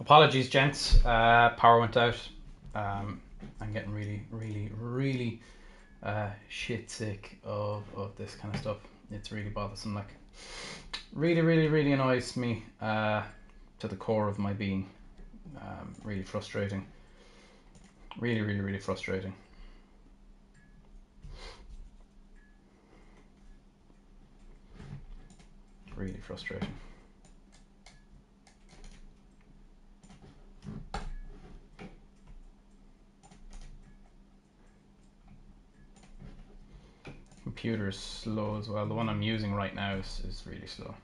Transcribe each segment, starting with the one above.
Apologies, gents. Power went out. I'm getting really shit sick of this kind of stuff. It's really bothersome. Like, really annoys me to the core of my being. Really frustrating. Really frustrating. Really frustrating. Computer is slow as well. The one I'm using right now is really slow.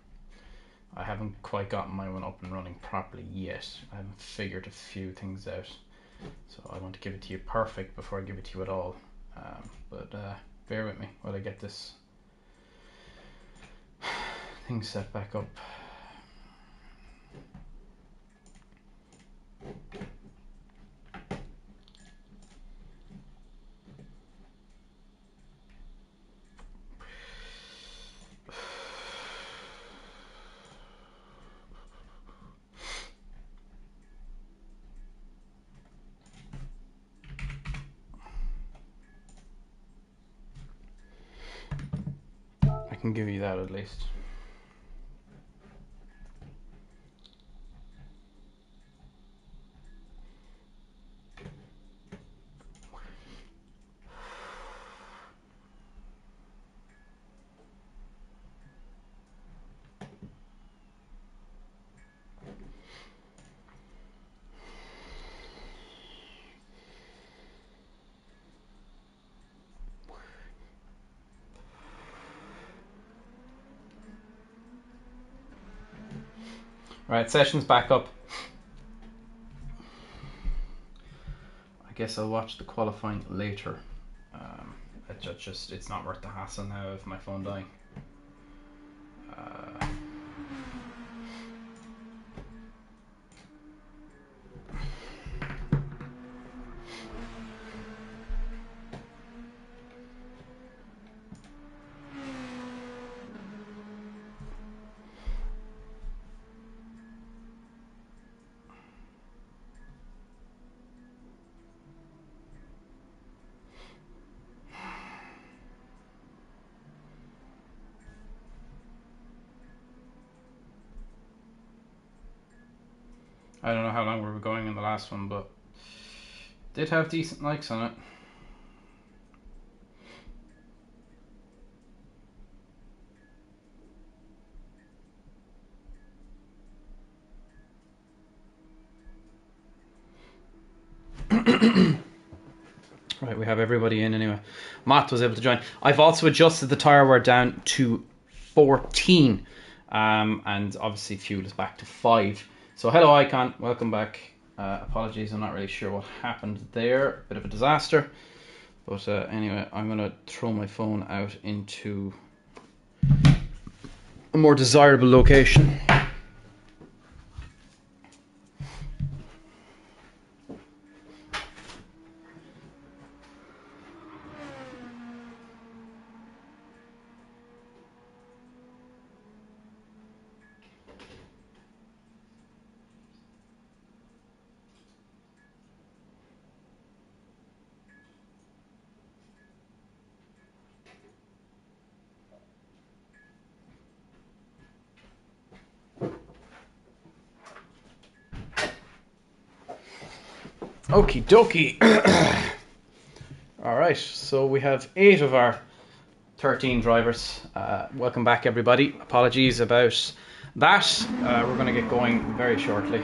I haven't quite gotten my one up and running properly yet. I haven't figured a few things out. So I want to give it to you perfect before I give it to you at all. But bear with me while I get this thing set back up. I can give you that at least. Right, session's back up. I guess I'll watch the qualifying later. It's not worth the hassle now of my phone dying. I don't know how long we were going in the last one, but did have decent likes on it. Right, we have everybody in anyway. Matt was able to join. I've also adjusted the tire wear down to 14, and obviously fuel is back to 5. So hello Icon, welcome back. Apologies, I'm not really sure what happened there. Bit of a disaster. But anyway, I'm going to throw my phone out into a more desirable location. Okie dokie. Alright, so we have 8 of our 13 drivers. Welcome back everybody. Apologies about that. We're going to get going very shortly.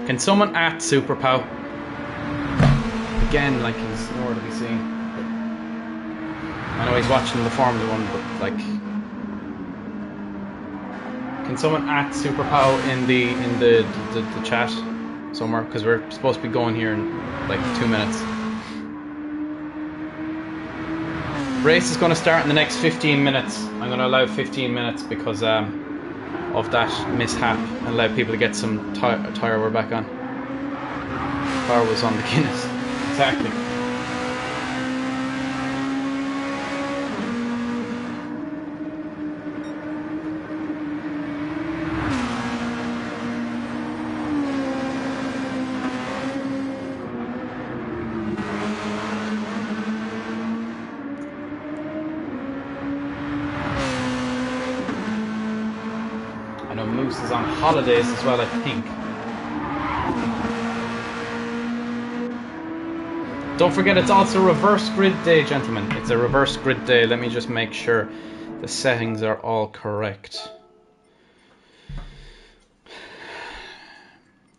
Can someone at Superpow? Again, like, he's nowhere to be seen. I know he's watching the Formula 1, but like, can someone at Superpow in the chat somewhere? Because we're supposed to be going here in like 2 minutes. Race is going to start in the next 15 minutes. I'm going to allow 15 minutes because of that mishap and allow people to get some tire wear back on. Power was on the Guinness. Exactly. know Moose is on holidays as well, I think. Don't forget, it's also reverse grid day, gentlemen. It's a reverse grid day. Let me just make sure the settings are all correct.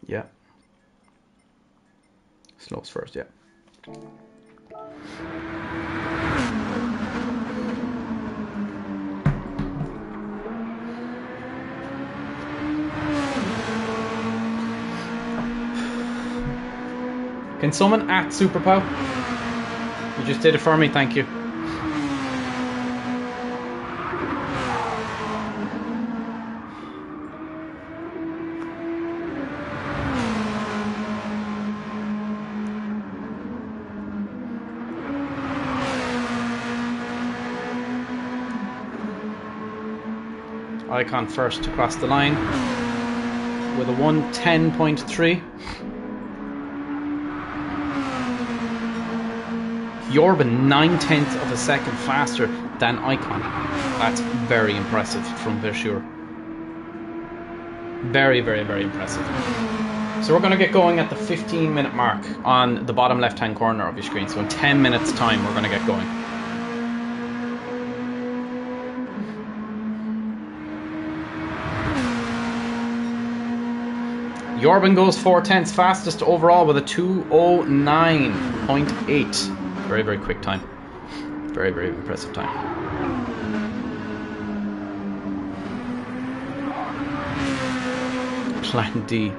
Yeah. Slopes first, yeah. Can someone at Superpow? You just did it for me, thank you. Icon first to cross the line with a 1:10.3. Jorben 9/10 of a second faster than Icon. That's very impressive from Verschure. Very, very, very impressive. So we're going to get going at the 15-minute mark on the bottom left-hand corner of your screen. So in 10 minutes time we're going to get going. Jorben goes 4/10 fastest overall with a 2:09.8. Very, very quick time. Very, very impressive time. Plan D.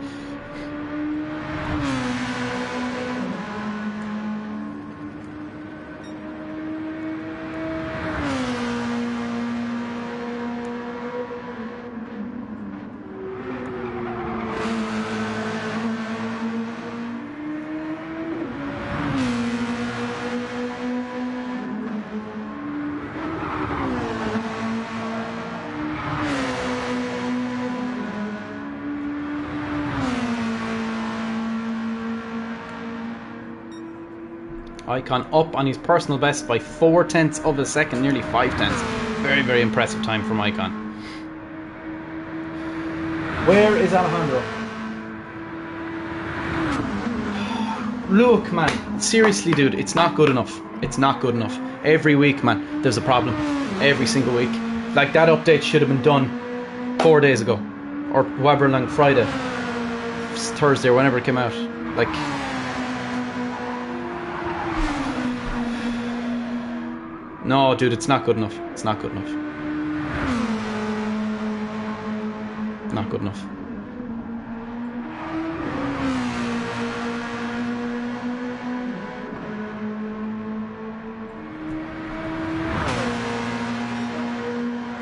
Icon up on his personal best by 4/10 of a second, nearly 5/10. Very, very impressive time from Icon. Where is Alejandro? Look, man, seriously, dude, it's not good enough. It's not good enough. Every week, man, there's a problem. Every single week. Like, that update should have been done 4 days ago, or whatever long, Friday, Thursday, or whenever it came out. Like, no, dude, it's not good enough. It's not good enough. Not good enough.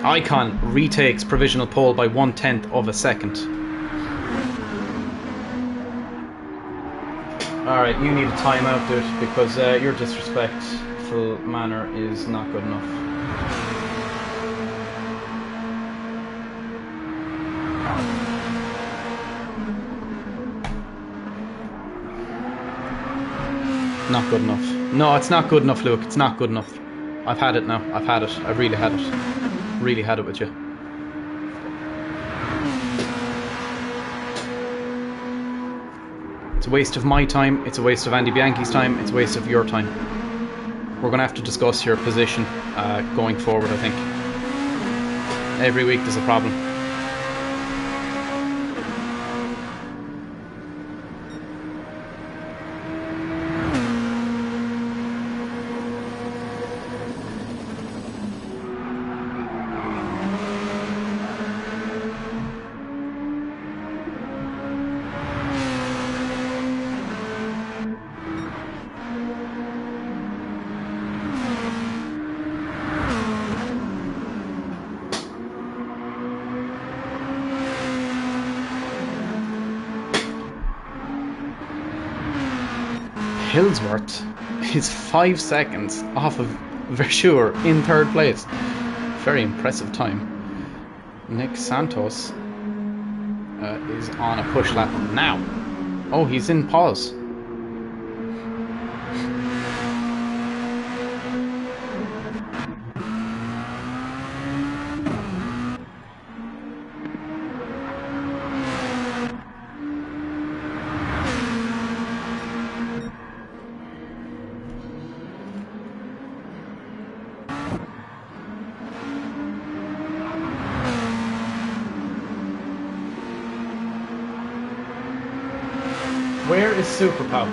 Icon retakes provisional pole by 1/10 of a second. Alright, you need a timeout, dude, because your disrespectful manner is not good enough. Not good enough. No, it's not good enough, Luke. It's not good enough. I've had it now. I've had it. I've really had it. Really had it with you. It's a waste of my time. It's a waste of Andy Bianchi's time. It's a waste of your time. We're going to have to discuss your position going forward, I think. Every week there's a problem. Hillsworth is 5 seconds off of Verschure in third place. Very impressive time. Nick Santos is on a push lap now. Oh, he's in pause. Where is Super Pow?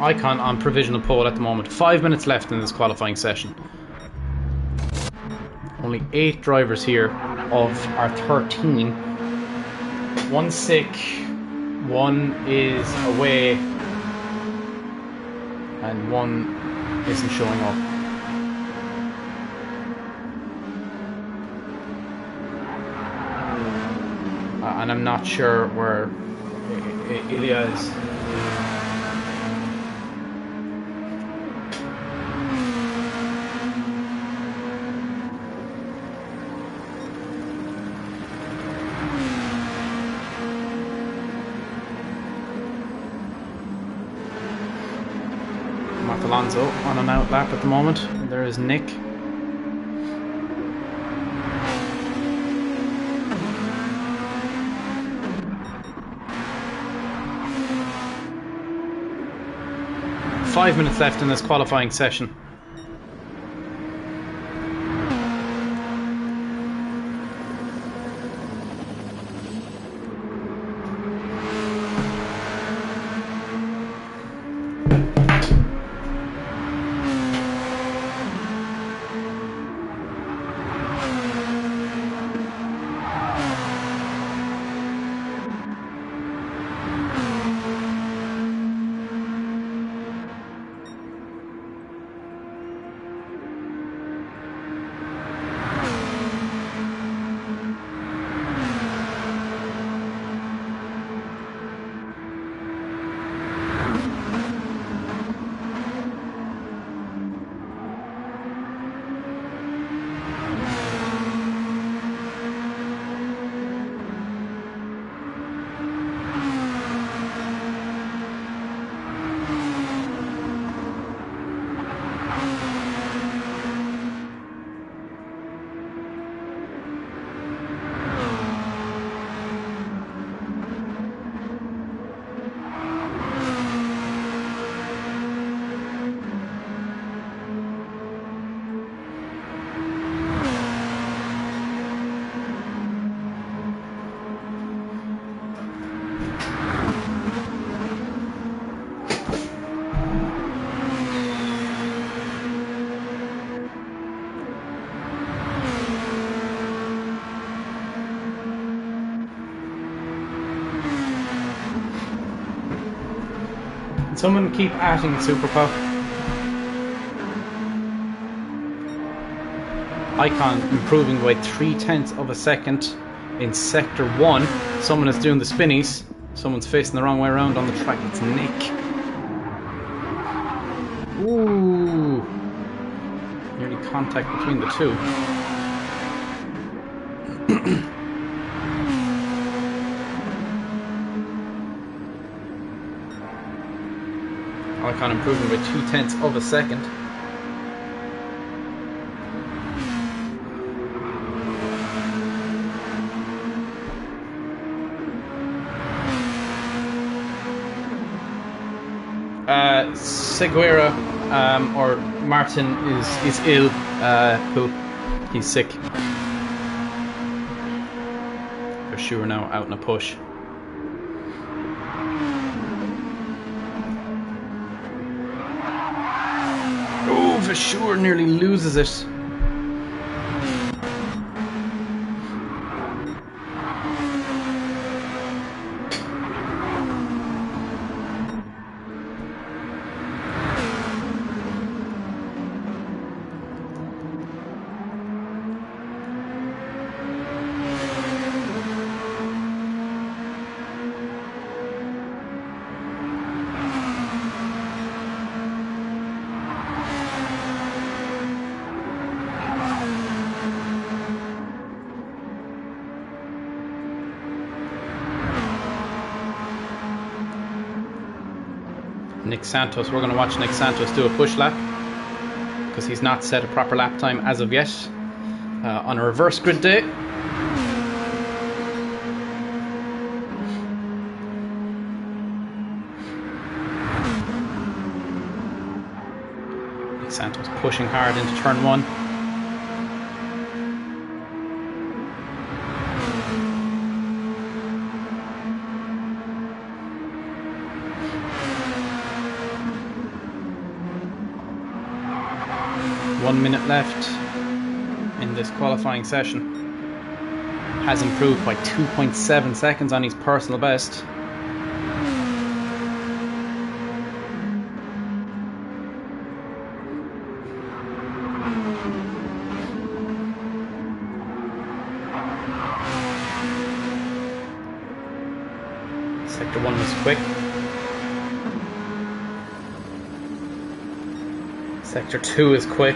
Icon on provisional pole at the moment. 5 minutes left in this qualifying session. Only 8 drivers here of our 13. 1 sick, 1 is away, and 1 isn't showing up. And I'm not sure where Ilya is. Alonso on an out lap at the moment. And there is Nick. Five minutes left in this qualifying session. Someone keep adding Super Pow. Icon improving by 0.3 of a second in sector 1. Someone is doing the spinnies. Someone's facing the wrong way around on the track. It's Nick. Ooh. Nearly contact between the two. Icon improving by 0.2 of a second. Seguera or Martin is ill. He's sick. For sure now out in a push. For sure nearly loses it. Nick Santos, we're going to watch Nick Santos do a push lap because he's not set a proper lap time as of yet on a reverse grid day. Nick Santos pushing hard into turn 1. minute left in this qualifying session. Has improved by 2.7 seconds on his personal best. Sector 1 was quick. Sector 2 is quick.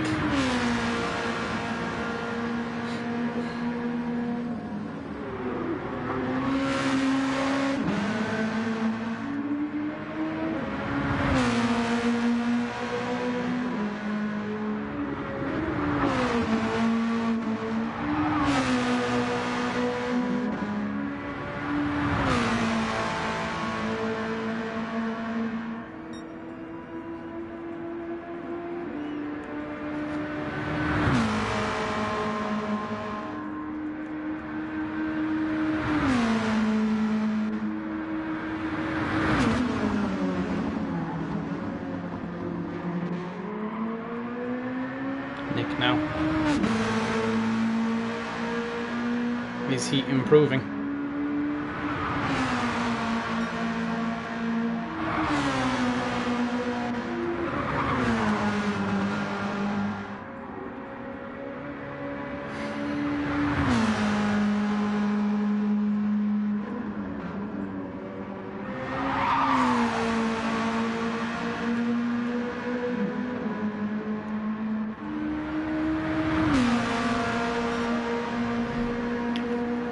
Nick now. Is he improving?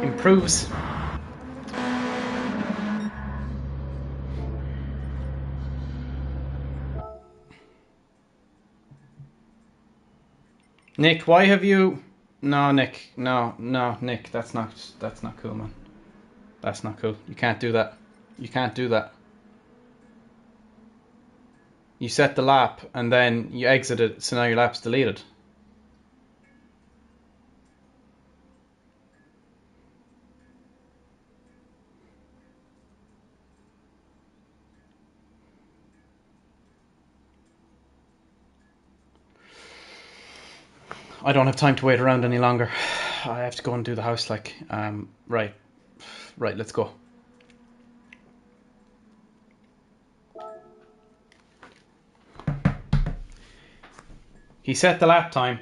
Improves. Nick, why have you... No, Nick. No, Nick. That's not cool, man. That's not cool. You can't do that. You can't do that. You set the lap and then you exited, so now your lap's deleted. I don't have time to wait around any longer. I have to go and do the house, like, right, let's go. He set the lap time,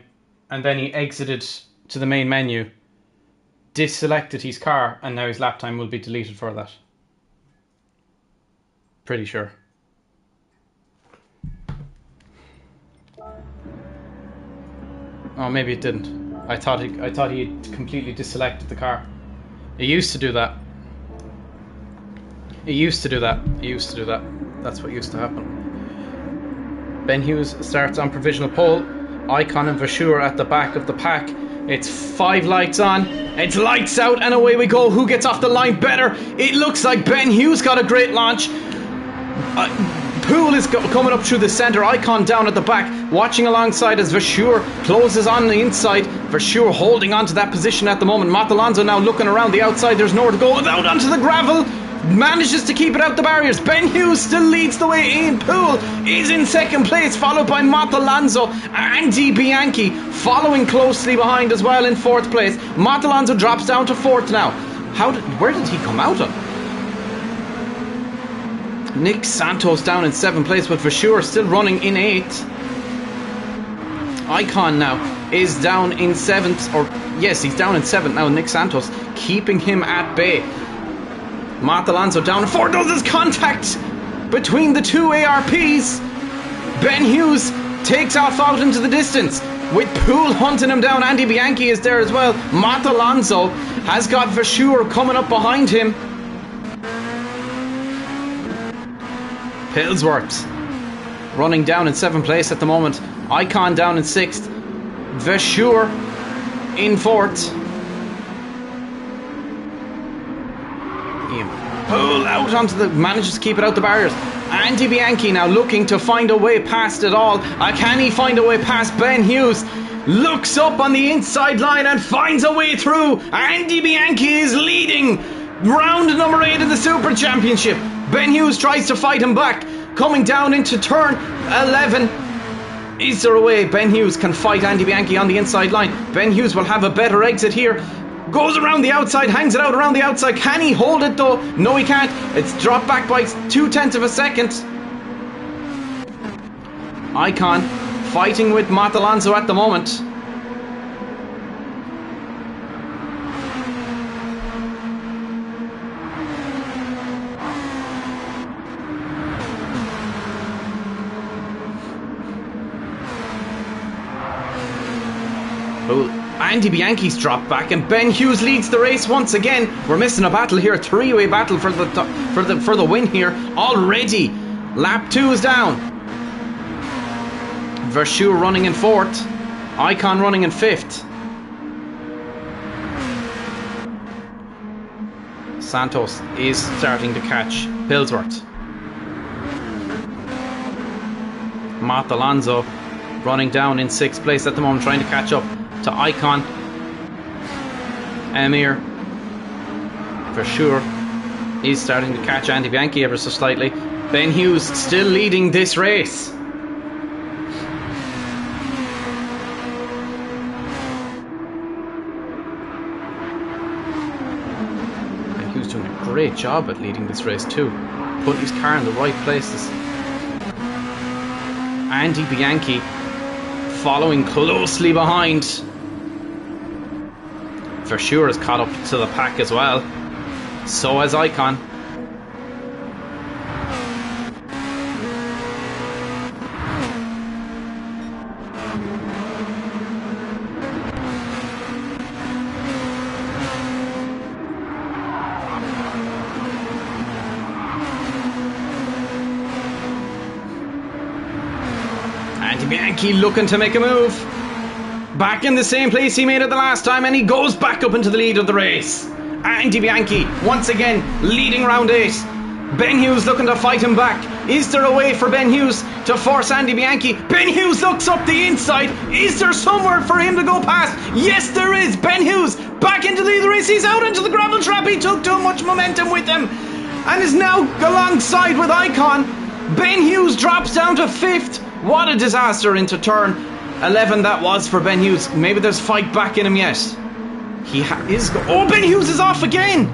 and then he exited to the main menu, deselected his car, and now his lap time will be deleted for that. Pretty sure. Oh, maybe it didn't. I thought he had completely deselected the car. It used to do that. It used to do that. It used to do that. That's what used to happen. Ben Hughes starts on provisional pole. Icon and Vachour at the back of the pack. It's 5 lights on. It's lights out, and away we go. Who gets off the line better? It looks like Ben Hughes got a great launch. Poole is coming up through the centre. Icon down at the back, watching alongside as Vachour closes on the inside. Vachour holding on to that position at the moment. Matt Alonso now looking around the outside. There's nowhere to go. Out onto the gravel. Manages to keep it out the barriers. Ben Hughes still leads the way. Ian Poole is in second place, followed by Matt Alonso. Andy Bianchi following closely behind as well in fourth place. Matt Alonso drops down to fourth now. Where did he come out of? Nick Santos down in 7th place, but Vachour still running in 8th. Icon now is down in 7th, or yes, he's down in 7th now. Nick Santos keeping him at bay. Matt Alonso down in 4th. There's contact between the two ARPs. Ben Hughes takes off out into the distance with Poole hunting him down. Andy Bianchi is there as well. Matt Alonso has got Vachour coming up behind him. Pillsworth running down in 7th place at the moment. Icon down in 6th. Vachour in 4th. Poole out onto the... manages to keep it out the barriers. Andy Bianchi now looking to find a way past it all. Can he find a way past Ben Hughes? Looks up on the inside line and finds a way through. Andy Bianchi is leading round number 8 of the Super Championship. Ben Hughes tries to fight him back, coming down into turn 11 Is there a way Ben Hughes can fight Andy Bianchi on the inside line? Ben Hughes will have a better exit here. Goes around the outside, hangs it out around the outside. Can he hold it though? No, he can't. It's dropped back by 0.2 of a second. Icon fighting with Matt Alonso at the moment. Andy Bianchi's dropped back and Ben Hughes leads the race once again. We're missing a battle here, a three-way battle for the win here already. Lap 2 is down. Verschuur running in 4th. Icon running in 5th. Santos is starting to catch Pillsworth. Matt Alonso running down in 6th place at the moment, trying to catch up to Icon. Emir Verschuur is starting to catch Andy Bianchi ever so slightly. Ben Hughes still leading this race. Ben Hughes doing a great job at leading this race too, putting his car in the right places. Andy Bianchi following closely behind. Verschuur has caught up to the pack as well. So has Icon. Andy Bianchi looking to make a move. Back in the same place he made it the last time, and he goes back up into the lead of the race. Andy Bianchi once again leading round 8. Ben Hughes looking to fight him back. Is there a way for Ben Hughes to force Andy Bianchi? Ben Hughes looks up the inside. Is there somewhere for him to go past? Yes, there is. Ben Hughes back into the lead of the race. He's out into the gravel trap. He took too much momentum with him and is now alongside with Icon. Ben Hughes drops down to 5th. What a disaster into turn 11 that was for Ben Hughes. Maybe there's fight back in him yet. He is. Oh, Ben Hughes is off again.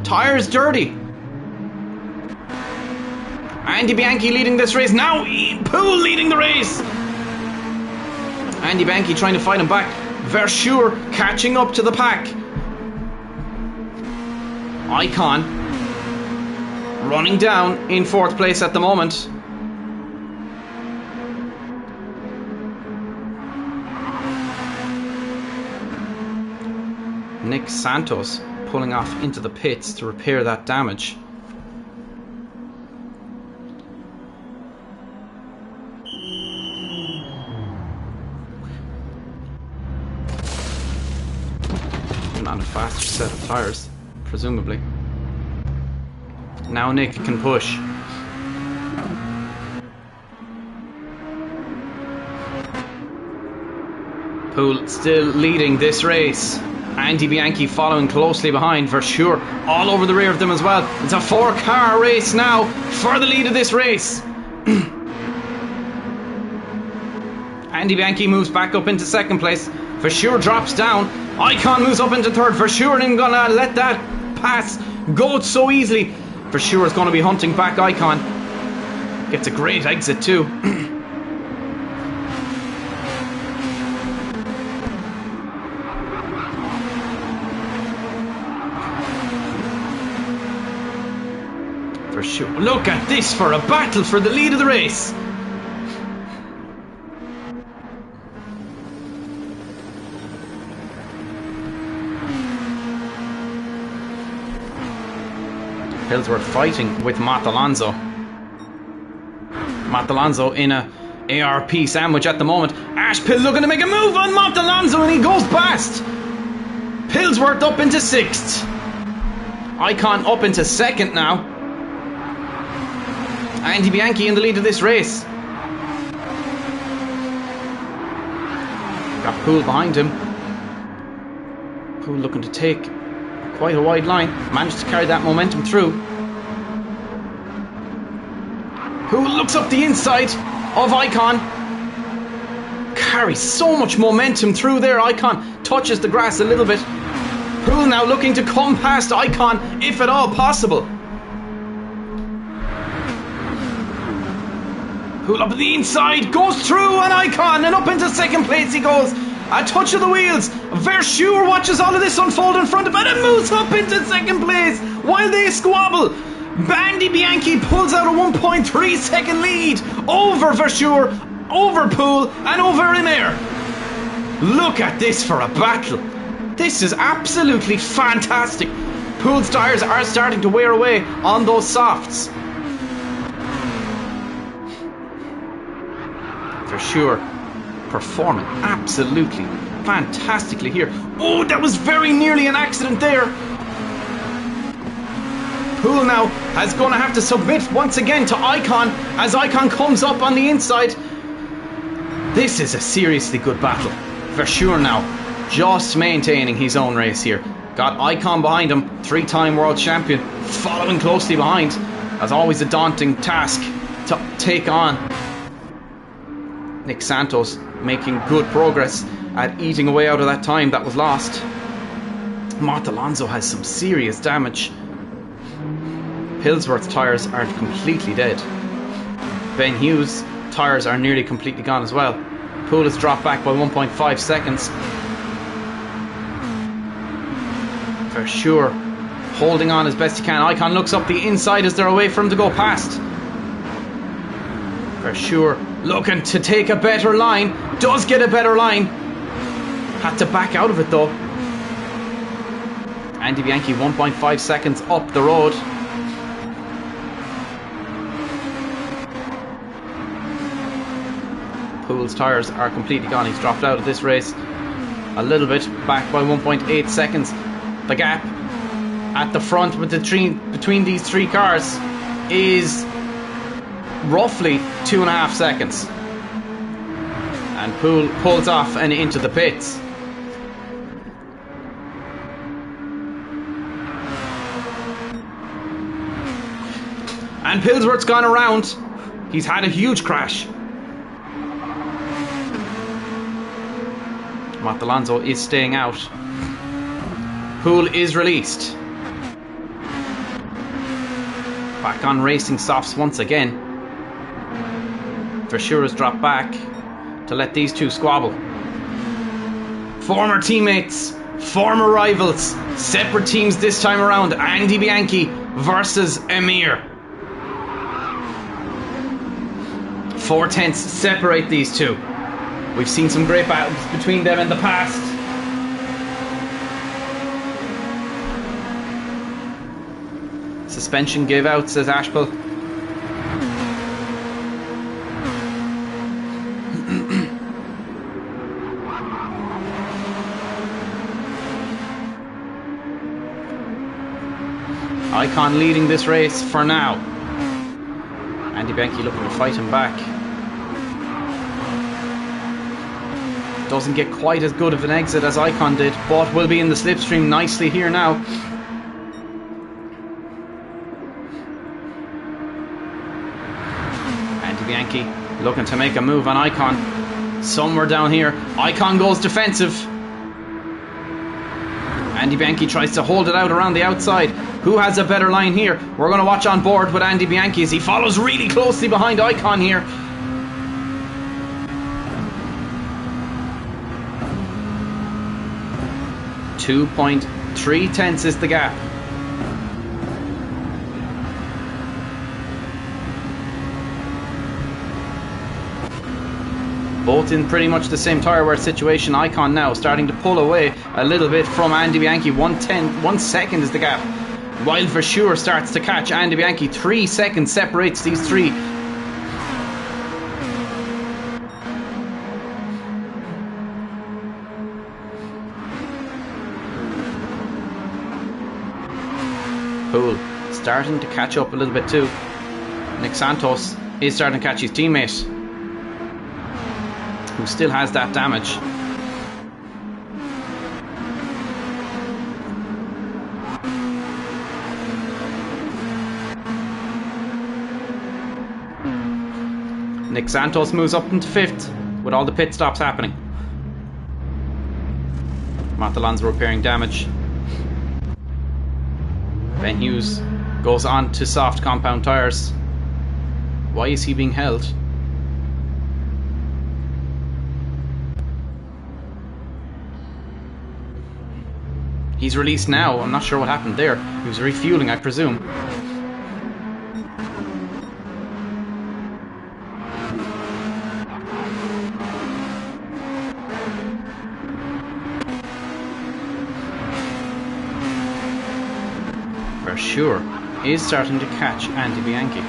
Tyres dirty. Andy Bianchi leading this race. Now Poole leading the race. Andy Bianchi trying to fight him back. Verschuur catching up to the pack. Icon running down in 4th place at the moment. Nick Santos pulling off into the pits to repair that damage. And on a faster set of tyres, presumably. Now Nick can push. Poole still leading this race. Andy Bianchi following closely behind. Verschuur all over the rear of them as well. It's a 4-car race now for the lead of this race. Andy Bianchi moves back up into 2nd place. Verschuur drops down. Icon moves up into 3rd. Verschuur isn't gonna let that pass go so easily. Verschuur is gonna be hunting back Icon. Gets a great exit too. Verschuur. Look at this for a battle for the lead of the race. Pillsworth fighting with Matt Alonso. Matt Alonso in a ARP sandwich at the moment. Ashpill looking to make a move on Matt Alonso and he goes past. Pillsworth up into 6th. Icon up into 2nd now. Andy Bianchi in the lead of this race. Got Poole behind him. Poole looking to take quite a wide line. Managed to carry that momentum through. Poole looks up the inside. of Icon. Carries so much momentum through there. Icon touches the grass a little bit. Poole now looking to come past Icon, if at all possible. Poole up at the inside, goes through an Icon, and up into second place he goes. A touch of the wheels. Verschure watches all of this unfold in front of him and moves up into second place while they squabble. Bandy Bianchi pulls out a 1.3 second lead over Verschure, over Poole, and over Imer. Look at this for a battle. This is absolutely fantastic. Poole's tyres are starting to wear away on those softs. Verschure performing absolutely fantastically here. Oh, that was very nearly an accident there. Poole now is going to have to submit once again to Icon as Icon comes up on the inside. This is a seriously good battle. Verschure now just maintaining his own race here. Got Icon behind him, 3-time world champion, following closely behind. As always, a daunting task to take on. Nick Santos making good progress at eating away out of that time that was lost. Mart Alonso has some serious damage. Pillsworth's tyres are completely dead. Ben Hughes' tyres are nearly completely gone as well. Poole has dropped back by 1.5 seconds. Verschure holding on as best he can. Icon looks up the inside as they're away for him to go past. Verschure looking to take a better line. Does get a better line. Had to back out of it though. Andy Bianchi 1.5 seconds up the road. Poole's tyres are completely gone. He's dropped out of this race a little bit, back by 1.8 seconds. The gap at the front with between these three cars is roughly 2.5 seconds. And Poole pulls off and into the pits. And Pillsworth's gone around. He's had a huge crash. Mart Alonso is staying out. Poole is released. Back on racing softs once again. Verschure has dropped back to let these two squabble. Former teammates, former rivals, separate teams this time around. Andy Bianchi versus Emir. 4/10 separate these two. We've seen some great battles between them in the past. Suspension gave out, says Ashpel. Icon leading this race for now. Andy Bianchi looking to fight him back. Doesn't get quite as good of an exit as Icon did, but will be in the slipstream nicely here now. Andy Bianchi looking to make a move on Icon. Somewhere down here, Icon goes defensive. Andy Bianchi tries to hold it out around the outside. Who has a better line here? We're going to watch on board with Andy Bianchi as he follows really closely behind Icon here. .3 is the gap. Both in pretty much the same tyre wear situation. Icon now starting to pull away a little bit from Andy Bianchi. 1 second is the gap. While Verschure starts to catch Andy Bianchi. 3 seconds separates these three. Poole starting to catch up a little bit too. Nick Santos is starting to catch his teammate, who still has that damage. Nick Santos moves up into 5th with all the pit stops happening. Matt Alonso repairing damage. Ben Hughes goes on to soft compound tyres. Why is he being held? He's released now. I'm not sure what happened there. He was refueling, I presume. For sure, is starting to catch Andy Bianchi.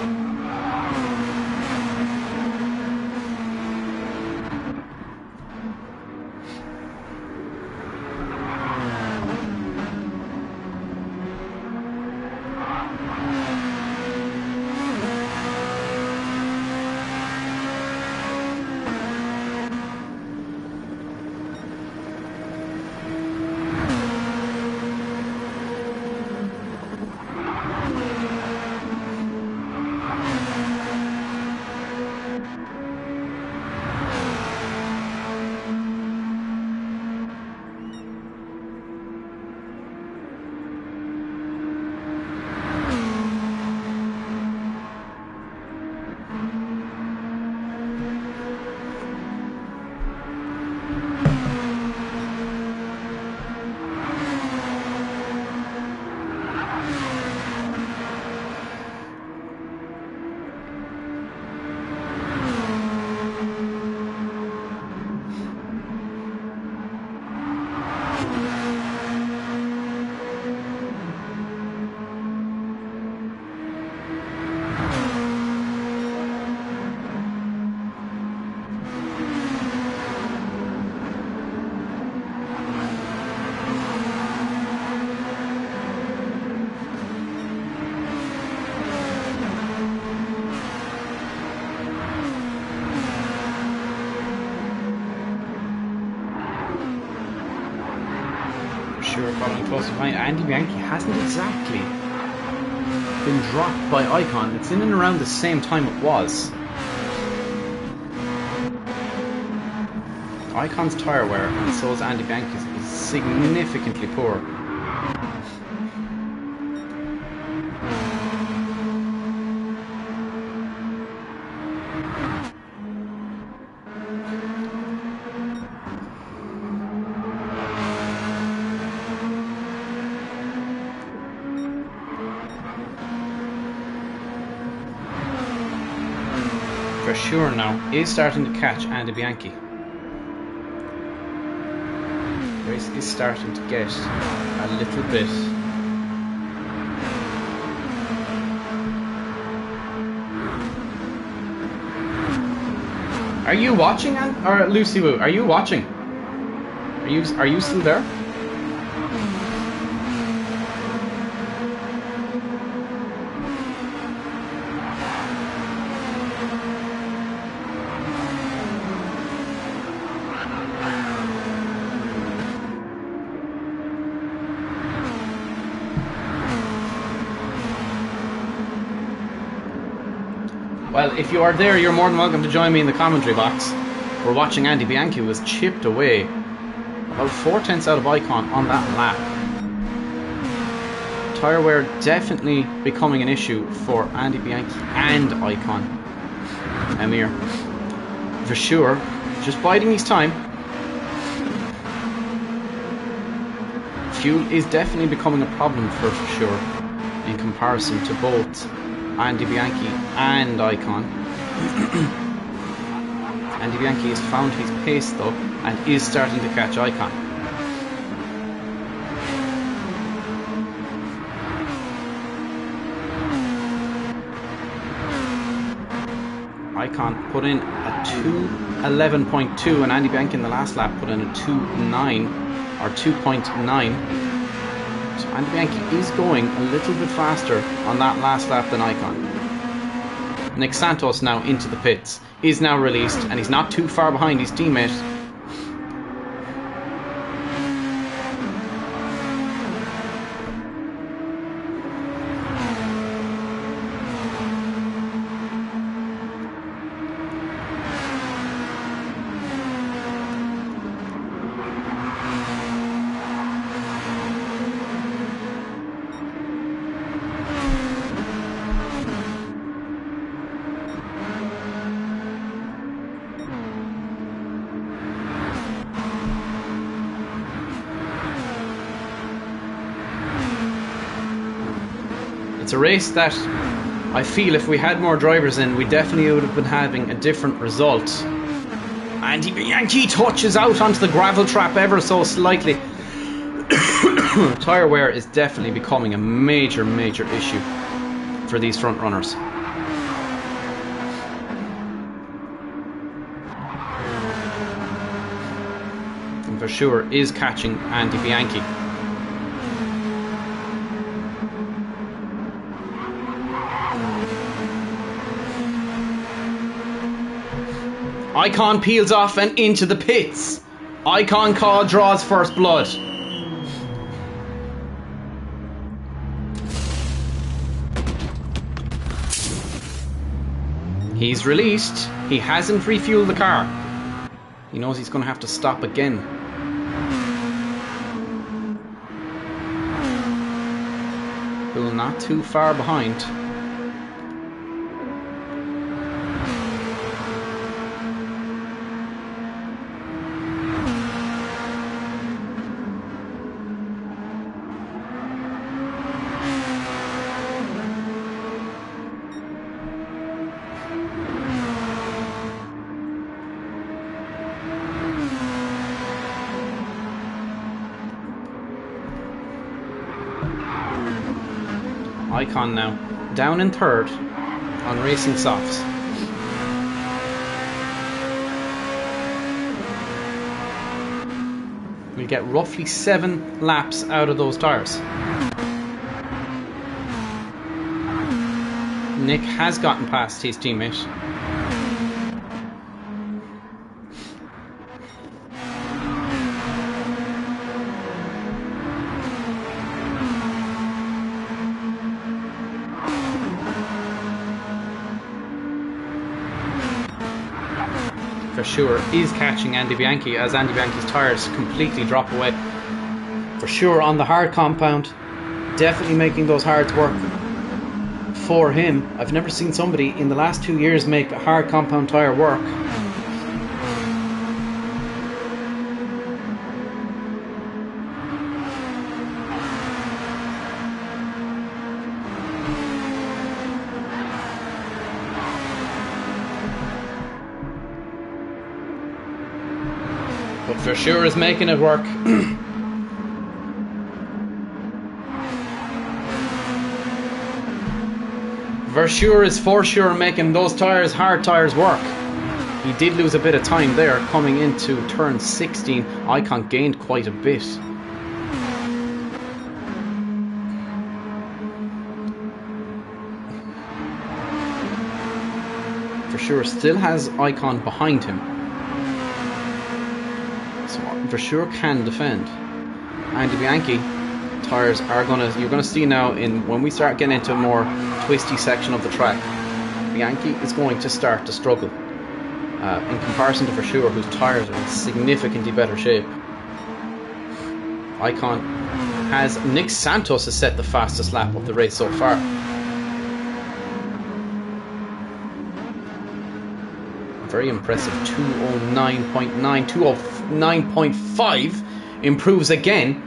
Sure, probably close behind. Andy Bianchi hasn't exactly been dropped by Icon. It's in and around the same time it was. Icon's tyre wear, and so is Andy Bianchi's, is significantly poor. For sure now, is starting to catch Andy Bianchi. Race is starting to get a little bit. Are you watching, or Lucy Woo? Are you watching? Are you still there? Well, if you are there, you're more than welcome to join me in the commentary box. We're watching Andy Bianchi, who was chipped away about 4/10 out of Icon on that lap. Tyre wear definitely becoming an issue for Andy Bianchi and Icon. Amir, for sure, just biding his time. Fuel is definitely becoming a problem for sure in comparison to both Andy Bianchi and Icon. Andy Bianchi has found his pace though and is starting to catch Icon. Icon put in a 2:11.2 and Andy Bianchi in the last lap put in a 2:9 or 2.9. So Andy Bianchi is going a little bit faster on that last lap than Icon. Nick Santos now into the pits, is now released, and he's not too far behind his teammate. It's a race that I feel if we had more drivers in, we definitely would have been having a different result. And Yankee touches out onto the gravel trap ever so slightly. Tyre wear is definitely becoming a major issue for these front runners. And for sure is catching Andy Bianchi. Icon peels off and into the pits. Icon Call draws first blood. He's released. He hasn't refueled the car. He knows he's going to have to stop again. Pool not too far behind. Icon now down in third on Racing Softs. We get roughly 7 laps out of those tyres. Nick has gotten past his teammate. For sure is catching Andy Bianchi as Andy Bianchi's tyres completely drop away. For sure on the hard compound, definitely making those hards work for him. I've never seen somebody in the last 2 years make a hard compound tyre work. But for sure is making it work. Versure is for sure making those tyres, hard tyres, work. He did lose a bit of time there coming into turn 16. Icon gained quite a bit. For sure still has Icon behind him. So for sure can defend. Andy Bianchi tyres are you're gonna see now when we start getting into a more twisty section of the track, Bianchi is going to start to struggle in comparison to For Sure, whose tyres are in significantly better shape. Icon has Nick Santos has set the fastest lap of the race so far. Very impressive. 209.9, 209.5 improves again.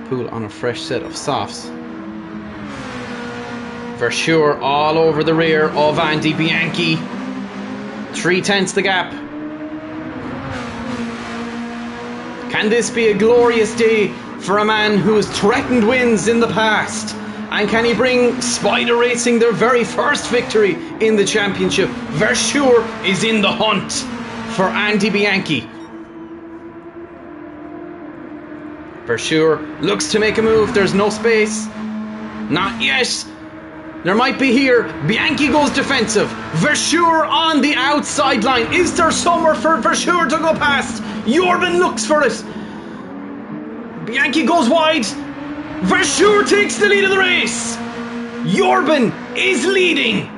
Pool on a fresh set of softs. Versure all over the rear of Andy Bianchi. 3/10 the gap. Can this be a glorious day for a man who has threatened wins in the past? And can he bring Spider Racing their very first victory in the championship? Versure is in the hunt for Andy Bianchi. Versure looks to make a move. There's no space. Not yet. There might be here. Bianchi goes defensive. Versure on the outside line. Is there somewhere for Versure to go past? Jorben looks for it. Bianchi goes wide. Versure takes the lead of the race. Jorben is leading.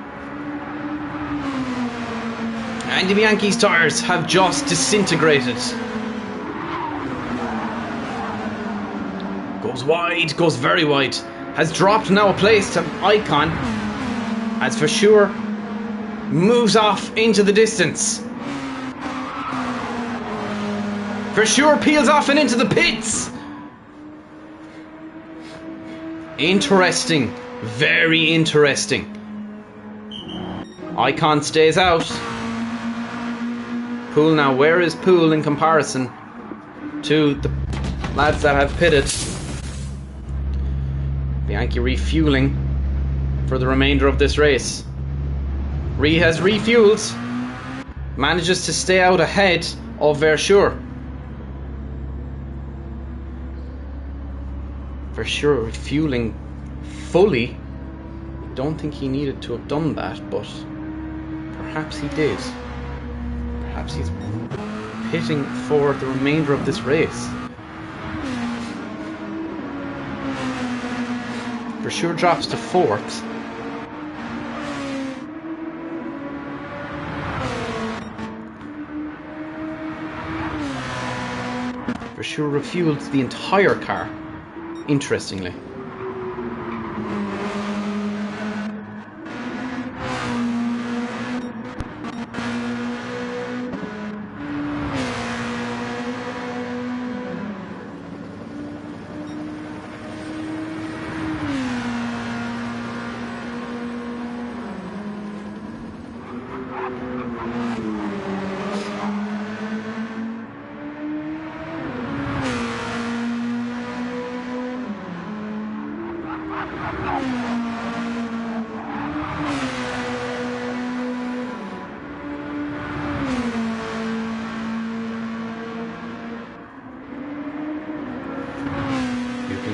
Andy Bianchi's tyres have just disintegrated. Goes wide, goes very wide. Has dropped now a place to Icon as Versure moves off into the distance. For sure peels off and into the pits. Interesting. Very interesting. Icon stays out. Pool now. Where is Pool in comparison to the lads that have pitted? Bianchi refueling for the remainder of this race. Ree has refueled. Manages to stay out ahead of Versure. Versure refueling fully. Don't think he needed to have done that, but perhaps he did. Perhaps he's pitting for the remainder of this race. Versure drops to 4th. Versure refueled the entire car, interestingly.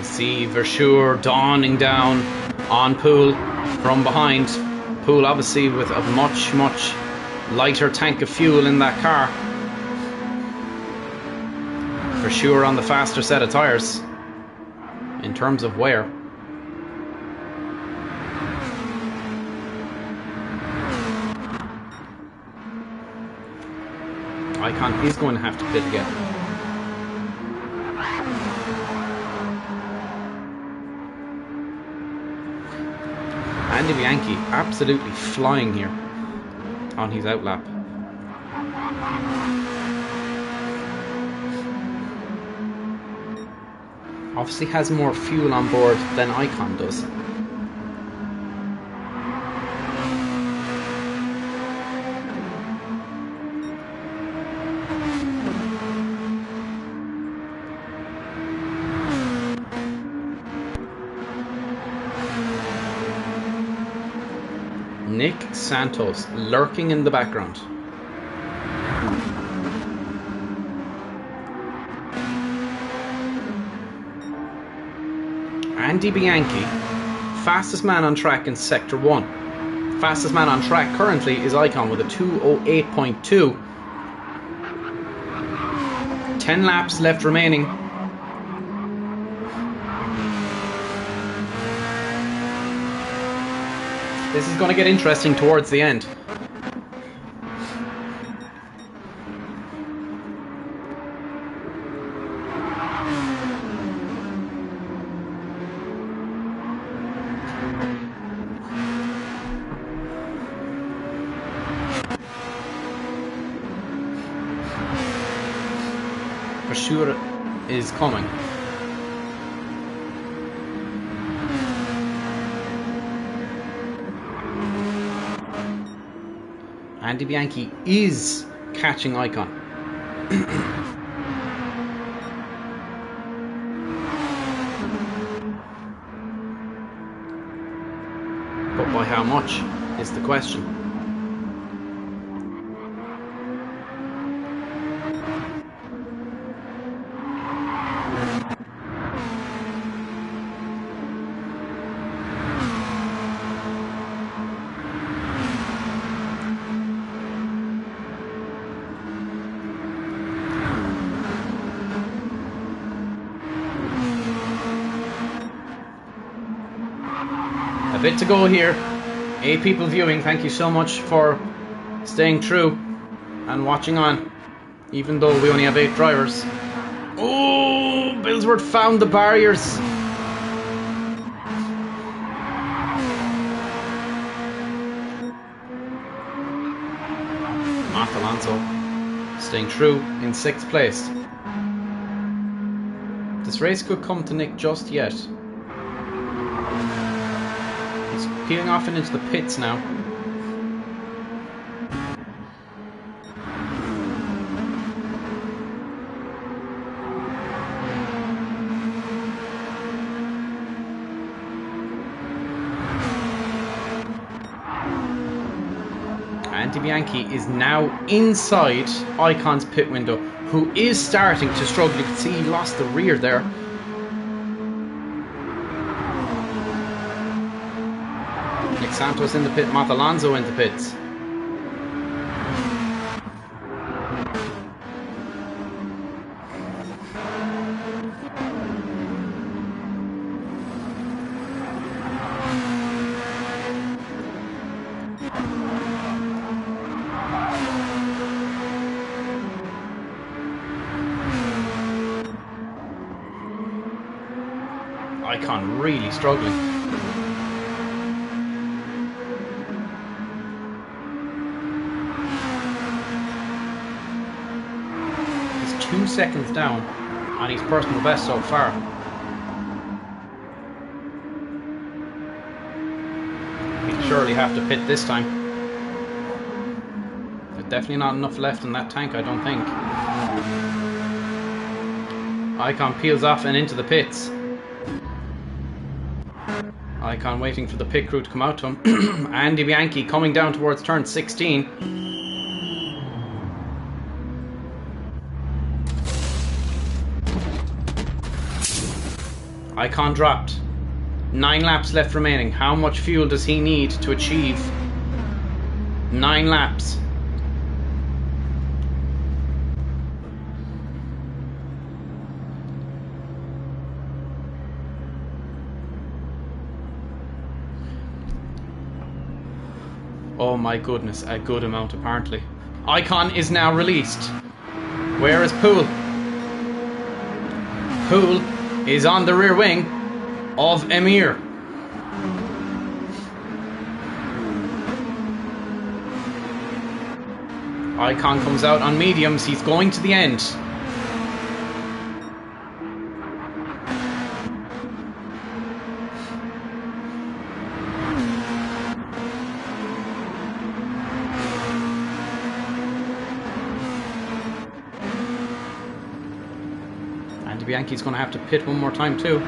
See Versure dawning down on Pool from behind. Pool obviously with a much lighter tank of fuel in that car. Versure on the faster set of tyres in terms of wear. Icon is going to have to pit again. Andy Bianchi absolutely flying here on his outlap. Obviously has more fuel on board than Icon does. Nick Santos lurking in the background. Andy Bianchi, fastest man on track in Sector 1. Fastest man on track currently is Icon with a 2:08.2. 10 laps left remaining. This is going to get interesting towards the end. Versure is coming. Andy Bianchi is catching Icon. But by how much is the question. A bit to go here. 8 people viewing. Thank you so much for staying true and watching on, even though we only have 8 drivers. Oh, Billsworth found the barriers. Matt Alonso staying true in 6th place. This race could come to Nick just yet. He's peeling off and into the pits now. Bianchi is now inside Icon's pit window, who is starting to struggle. You can see he lost the rear there. Nick Santos in the pit, Matt Alonso in the pits. Icon really struggling. He's 2 seconds down on his personal best so far. He'll surely have to pit this time. There's definitely not enough left in that tank, I don't think. Icon peels off and into the pits. Icon waiting for the pit crew to come out to him. Andy Bianchi coming down towards turn 16. Icon dropped. 9 laps left remaining. How much fuel does he need to achieve 9 laps? Oh my goodness, a good amount apparently. Icon is now released. Where is Poole? Poole is on the rear wing of Emir. Icon comes out on mediums, he's going to the end. Bianchi's going to have to pit one more time too.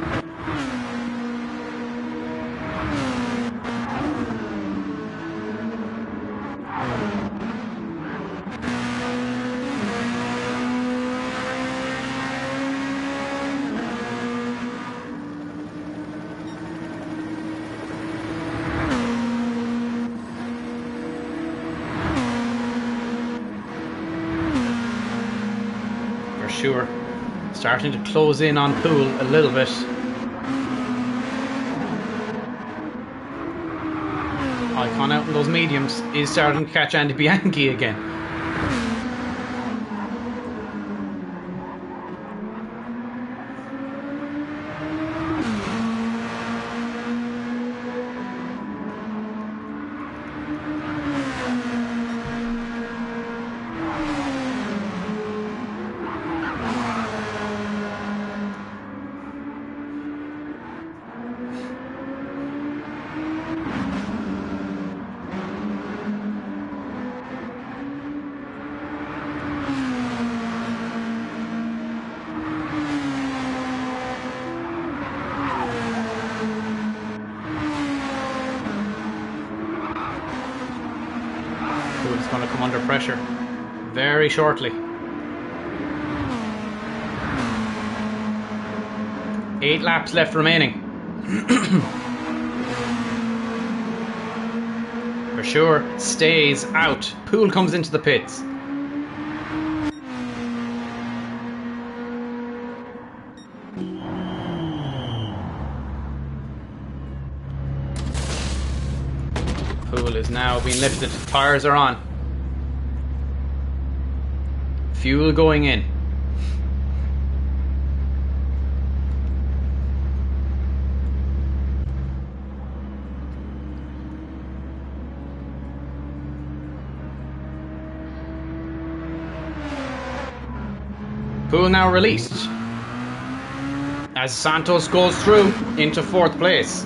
For sure. Starting to close in on Poole a little bit. Icon out in those mediums is starting to catch Andy Bianchi again. It's going to come under pressure very shortly. 8 laps left remaining. For sure, stays out. Poole comes into the pits. Poole is now being lifted. Tires are on. Fuel going in. Poole now released. as Santos goes through into 4th place.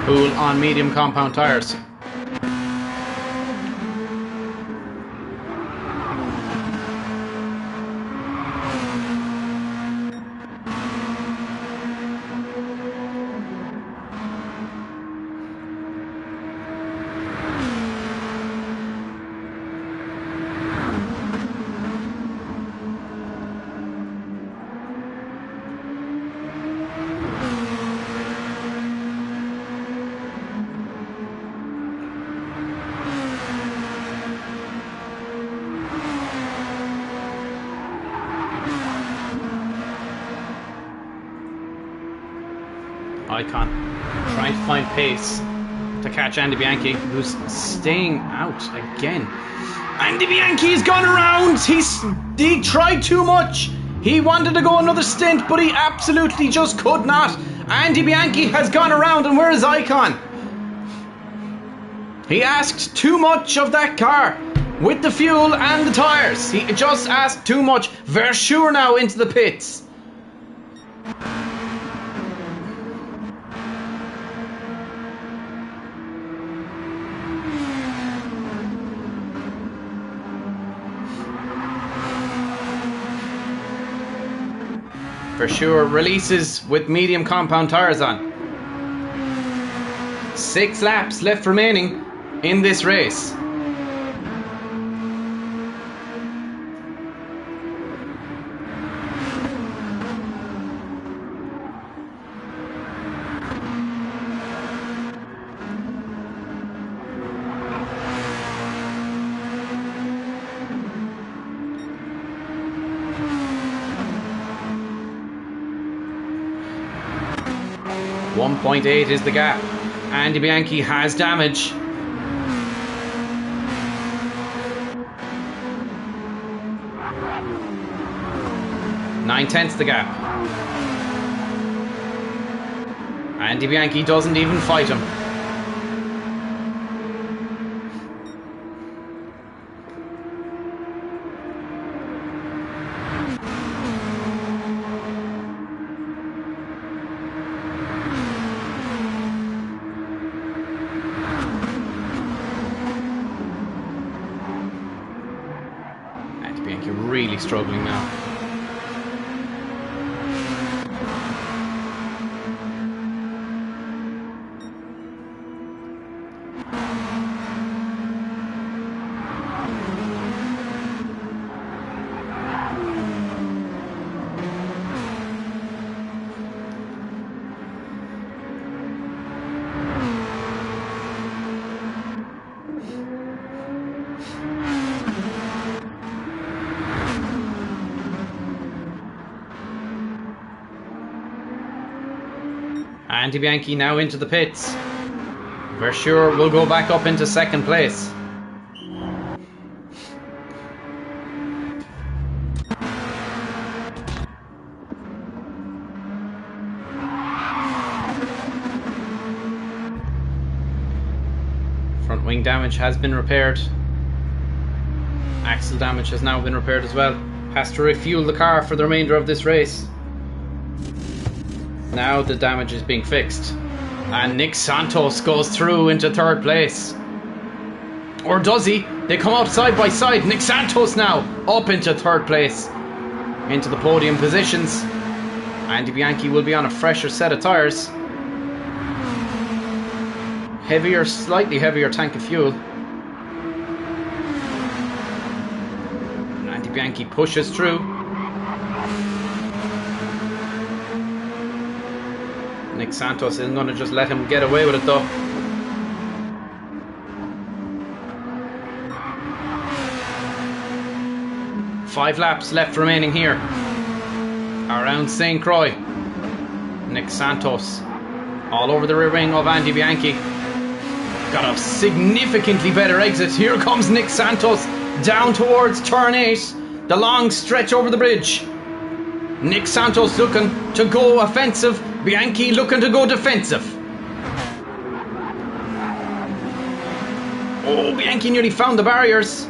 Pool on medium compound tyres. Icon trying to find pace to catch Andy Bianchi, who's staying out again. Andy Bianchi's gone around. He tried too much. He wanted to go another stint, but he absolutely just could not. Andy Bianchi has gone around, and where is Icon? He asked too much of that car with the fuel and the tyres. He just asked too much. Verschure now into the pits. Verschure releases with medium compound tyres on. 6 laps left remaining in this race. .8 is the gap. Andy Bianchi has damage. Nine tenths the gap. Andy Bianchi doesn't even fight him. Really struggling now. Andy Bianchi now into the pits. Verschure will go back up into 2nd place. Front wing damage has been repaired. Axle damage has now been repaired as well. Has to refuel the car for the remainder of this race. Now the damage is being fixed. And Nick Santos goes through into 3rd place. Or does he? They come out side by side. Nick Santos now up into 3rd place. Into the podium positions. Andy Bianchi will be on a fresher set of tyres. Heavier, slightly heavier tank of fuel. Andy Bianchi pushes through. Nick Santos isn't going to just let him get away with it though. Five laps left remaining here around Sainte-Croix. Nick Santos All over the rear wing of Andy Bianchi. Got a significantly better exit. Here comes Nick Santos down towards turn 8. The long stretch over the bridge. Nick Santos looking to go offensive. Bianchi looking to go defensive. Oh, Bianchi nearly found the barriers.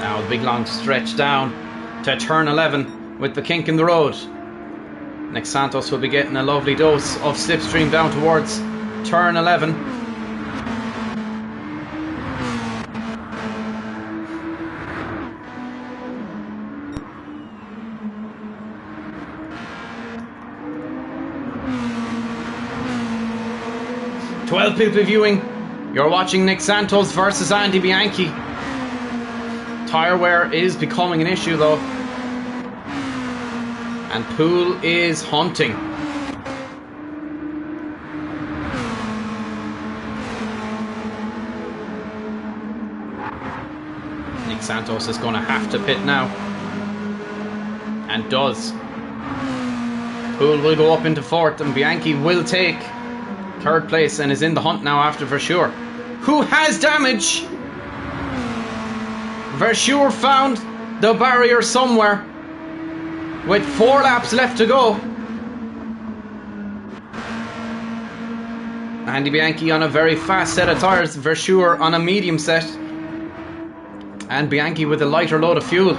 Now the big long stretch down to turn 11 with the kink in the road. Nick Santos will be getting a lovely dose of slipstream down towards turn 11. "12 people viewing. You're watching Nick Santos versus Andy Bianchi. Tyre wear is becoming an issue though. And Poole is hunting. Nick Santos is going to have to pit now. And does. Poole will go up into 4th and Bianchi will take 3rd place and is in the hunt now after Verschure, who has damage. Verschure found the barrier somewhere with 4 laps left to go. Andy Bianchi on a very fast set of tyres, Verschure on a medium set, and Bianchi with a lighter load of fuel.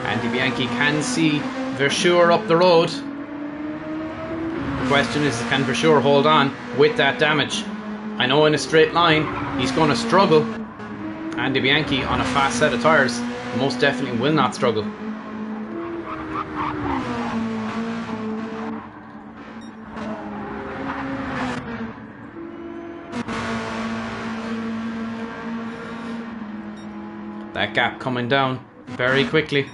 Andy Bianchi can see Verschure up the road. The question is, can Verschure hold on with that damage? I know in a straight line he's going to struggle. Andy Bianchi on a fast set of tyres most definitely will not struggle. That gap coming down very quickly.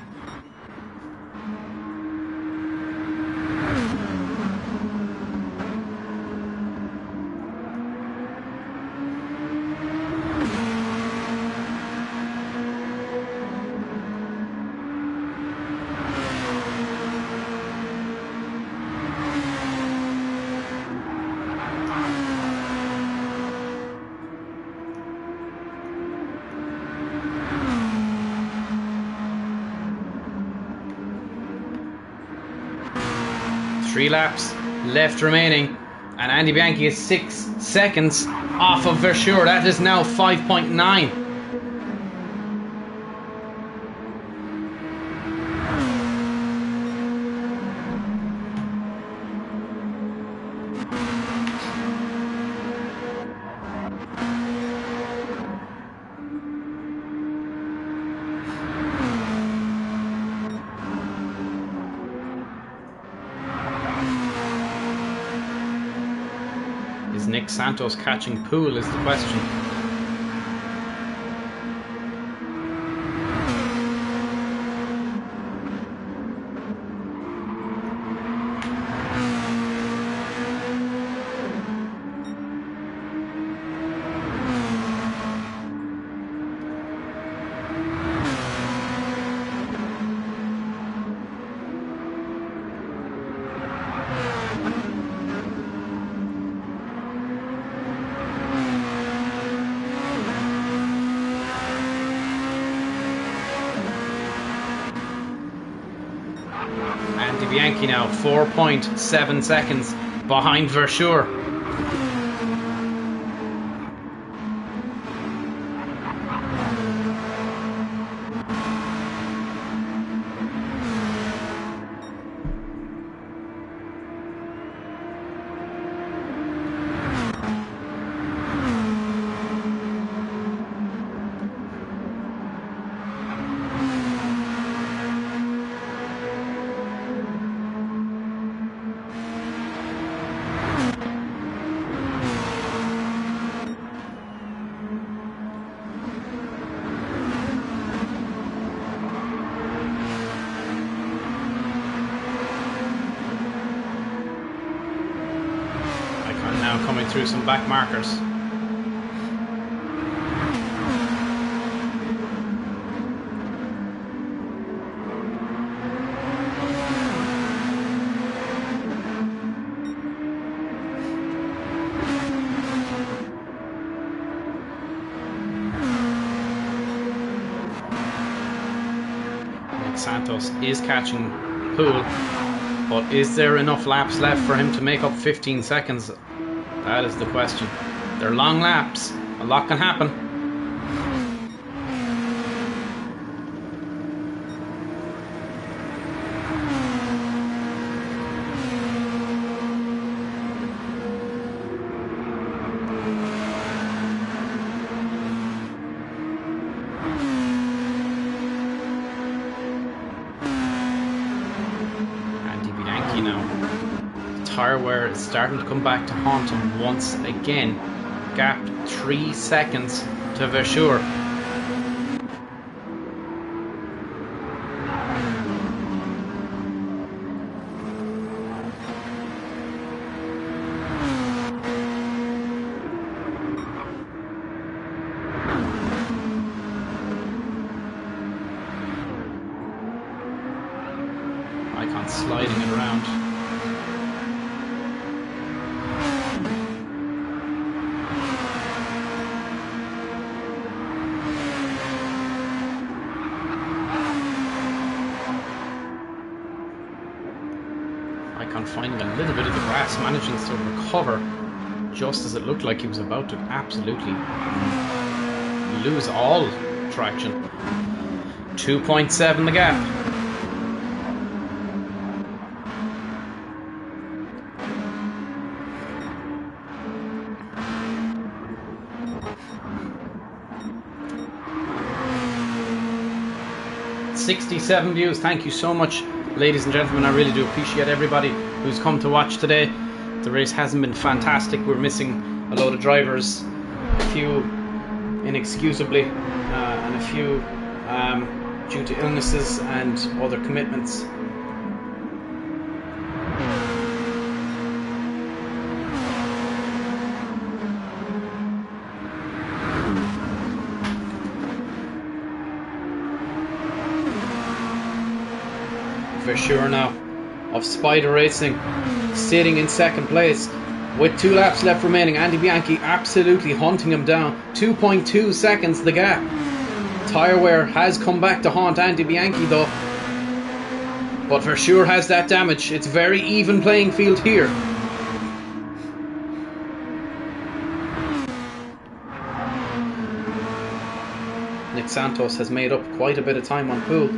Three laps left remaining, and Andy Bianchi is 6 seconds off of Verschure. That is now 5.9. Is Nick Santos catching Poole is the question. Andy Bianchi now 4.7 seconds behind Verschure. now coming through some back markers. Santos is catching Poole, but is there enough laps left for him to make up 15 seconds? That is the question. They're long laps, a lot can happen. Tyre wear is starting to come back to haunt him once again. Gap 3 seconds to Versure. Icon sliding it around. Icon finding a little bit of the grass, managing to recover just as it looked like he was about to absolutely lose all traction. 2.7 the gap. $67 views. Thank you so much, ladies and gentlemen. I really do appreciate everybody who's come to watch today. The race hasn't been fantastic. We're missing a load of drivers, a few inexcusably, and a few due to illnesses and other commitments. For sure now of Spider Racing sitting in second place with 2 laps left remaining. Andy Bianchi absolutely hunting him down. 2.2 seconds the gap. Tyre wear has come back to haunt Andy Bianchi though, but for sure has that damage. It's very even playing field here. Nick Santos has made up quite a bit of time on Poole.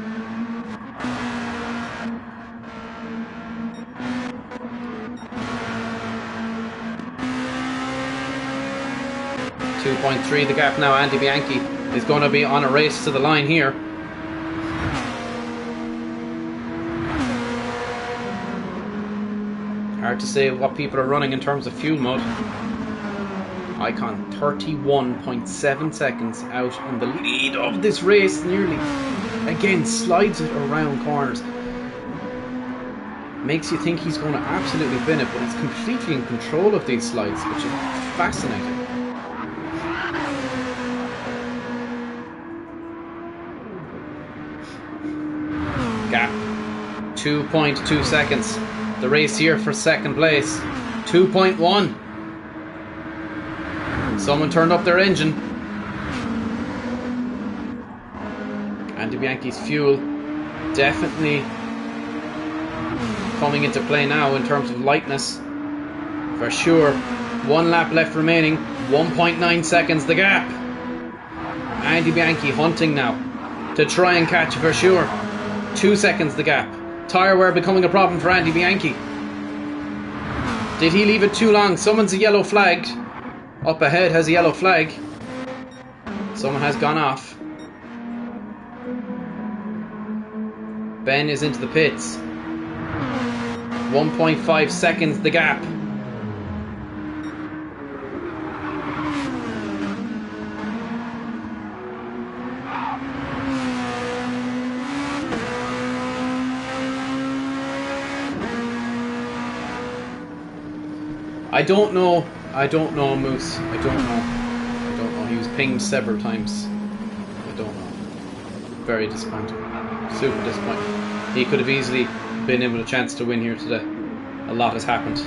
2.3 the gap now. Andy Bianchi is going to be on a race to the line here. Hard to say what people are running in terms of fuel mode. Icon 31.7 seconds out in the lead of this race, nearly. Again, slides it around corners. Makes you think he's going to absolutely bin it, but he's completely in control of these slides, which is fascinating. Gap 2.2 seconds. The race here for second place. 2.1. Someone turned up their engine. Andy Bianchi's fuel definitely coming into play now in terms of lightness. For sure. 1 lap left remaining. 1.9 seconds the gap. Andy Bianchi hunting now to try and catch for sure. 2 seconds the gap. Tyre wear becoming a problem for Andy Bianchi. Did he leave it too long? Someone's a yellow flag. Up ahead has a yellow flag. Someone has gone off. Ben is into the pits. 1.5 seconds the gap. I don't know I don't know, Moose. I don't know. I don't know. He was pinged several times. I don't know. Very disappointing. Super disappointing. He could have easily been in with a chance to win here today. A lot has happened.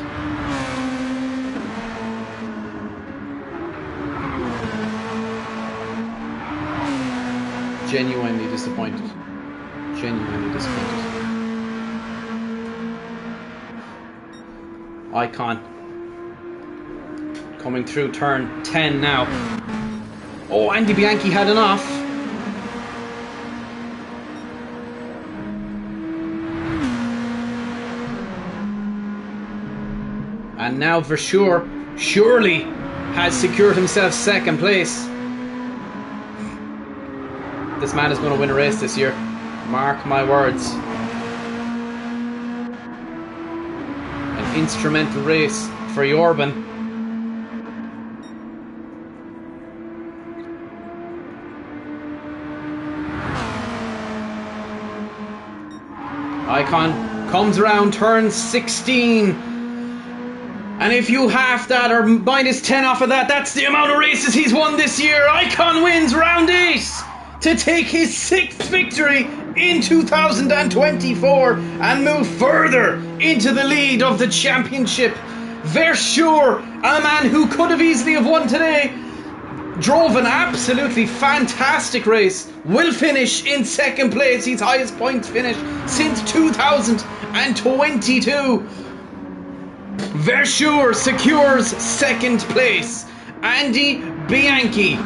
Genuinely disappointed. Genuinely disappointed. Icon. Coming through turn 10 now. Oh, Andy Bianchi had an off. And now Versure surely has secured himself second place. This man is going to win a race this year. Mark my words. An instrumental race for Jorben. Icon comes around turn 16. And if you half that or minus 10 off of that, that's the amount of races he's won this year. Icon wins round 8 to take his 6th victory in 2024 and move further into the lead of the championship. Versure, a man who could have easily have won today, drove an absolutely fantastic race, will finish in second place, his highest points finish since 2022. Versure secures second place. Andy Bianchi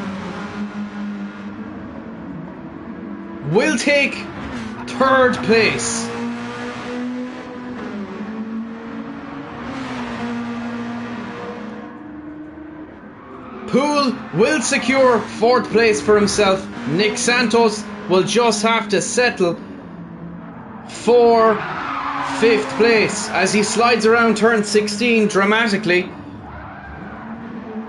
will take third place. Poole will secure fourth place for himself. Nick Santos will just have to settle for fifth place as he slides around turn 16 dramatically. It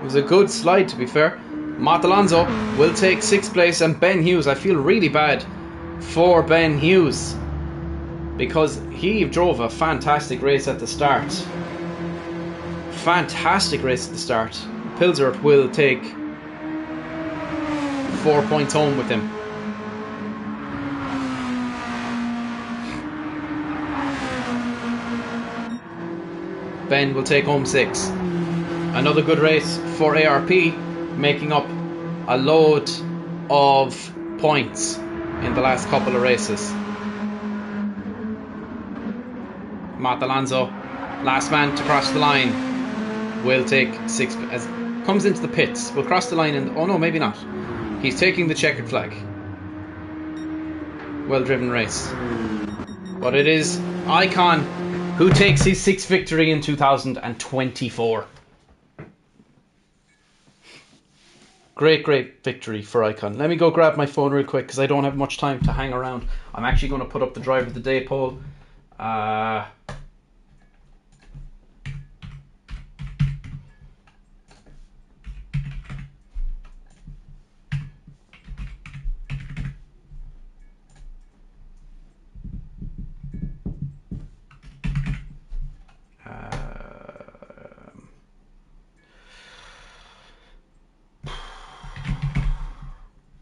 was a good slide, to be fair. Matt Alonso will take sixth place, and Ben Hughes, I feel really bad for Ben Hughes because he drove a fantastic race at the start. Fantastic race at the start. Pilsert will take 4 points home with him. Ben will take home 6. Another good race for ARP, making up a load of points in the last couple of races. Matt Alonso, last man to cross the line, will take 6 as comes into the pits. Will cross the line and oh no, maybe not. He's taking the checkered flag. Well driven race. But it is Icon who takes his 6th victory in 2024. Great victory for Icon. Let me go grab my phone real quick because I don't have much time to hang around. I'm actually going to put up the driver of the day poll.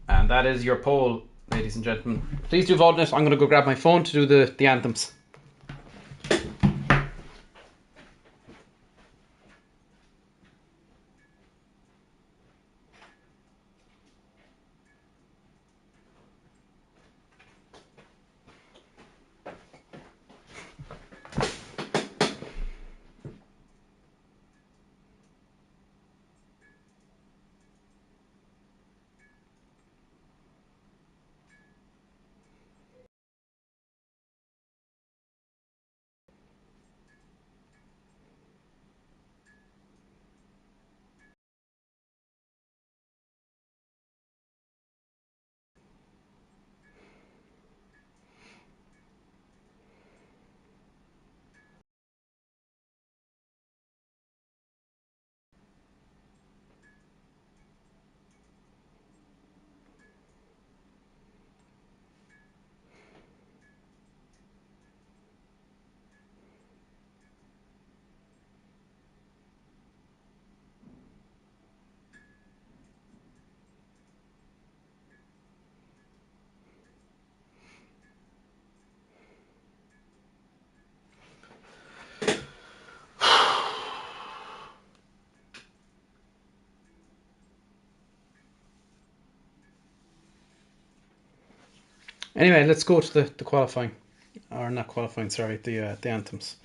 And that is your poll, ladies and gentlemen. Please do vote on it. I'm going to go grab my phone to do the anthems. Anyway, let's go to the qualifying, or not qualifying. Sorry, the anthems.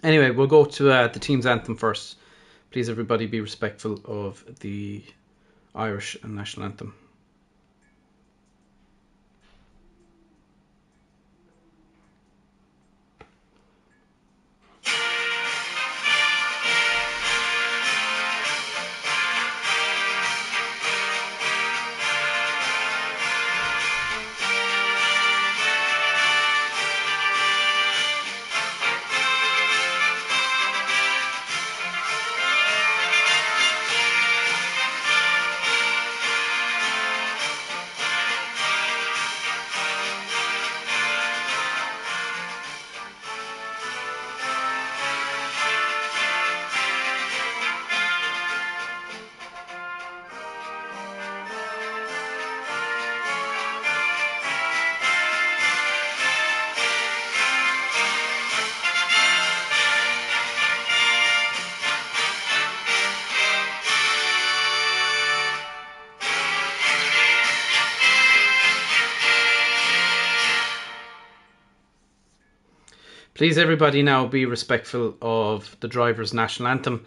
Anyway, we'll go to the team's anthem first. Please, everybody, be respectful of the Irish national anthem. Please, everybody, now be respectful of the driver's national anthem,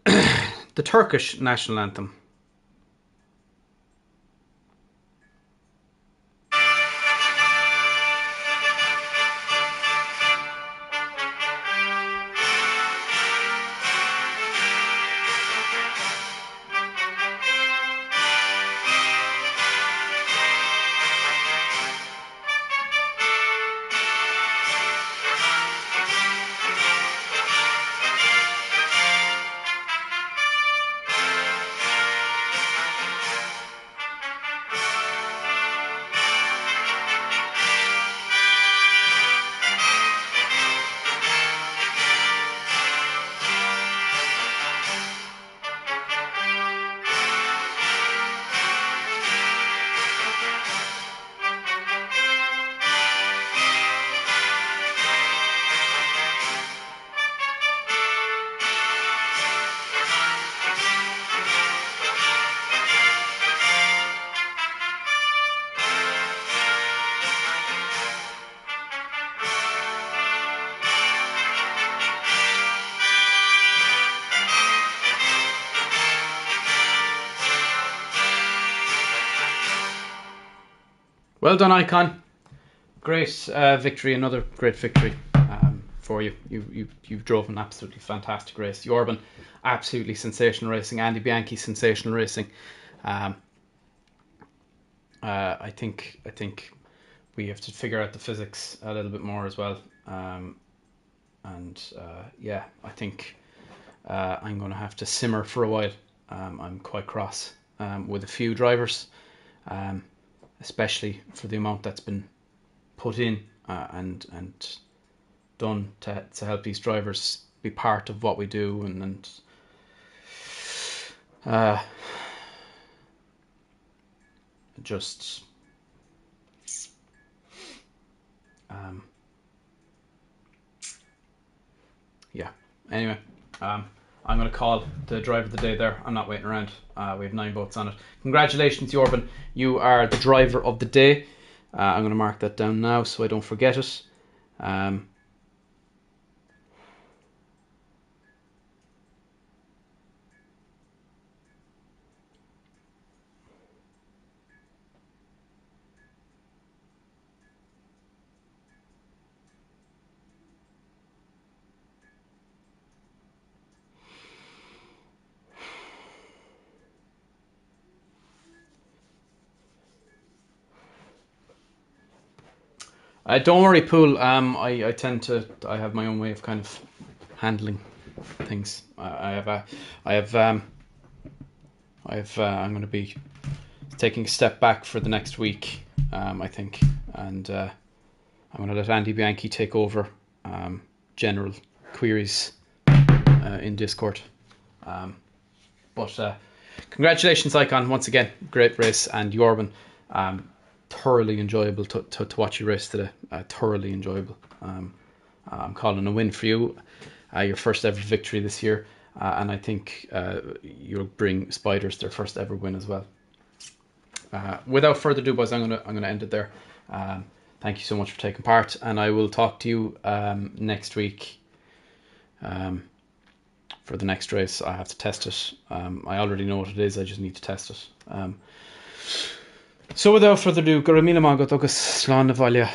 the Turkish national anthem. Well done, Icon. Great victory, another great victory for you. You drove an absolutely fantastic race. Jorben, absolutely sensational racing. Andy Bianchi, sensational racing. I think we have to figure out the physics a little bit more as well. Yeah, I think I'm going to have to simmer for a while. I'm quite cross with a few drivers. Especially for the amount that's been put in and done to help these drivers be part of what we do, and just yeah. Anyway, I'm going to call the driver of the day there. I'm not waiting around. We have 9 votes on it. Congratulations, Jorben. You are the driver of the day. I'm going to mark that down now so I don't forget it. Don't worry, Pool. I have my own way of kind of handling things. I'm going to be taking a step back for the next week, I think, and I'm going to let Andy Bianchi take over general queries in Discord. But congratulations, Icon, once again. Great race, and Jorben, thoroughly enjoyable to watch you race today. Thoroughly enjoyable. I'm calling a win for you. Your first ever victory this year, and I think you'll bring Spiders their first ever win as well. Without further ado, boys, I'm gonna end it there. Thank you so much for taking part, and I will talk to you next week for the next race. I have to test it. I already know what it is. I just need to test it. So without further ado, Garamila Mango Dogus Slán na Bhaile.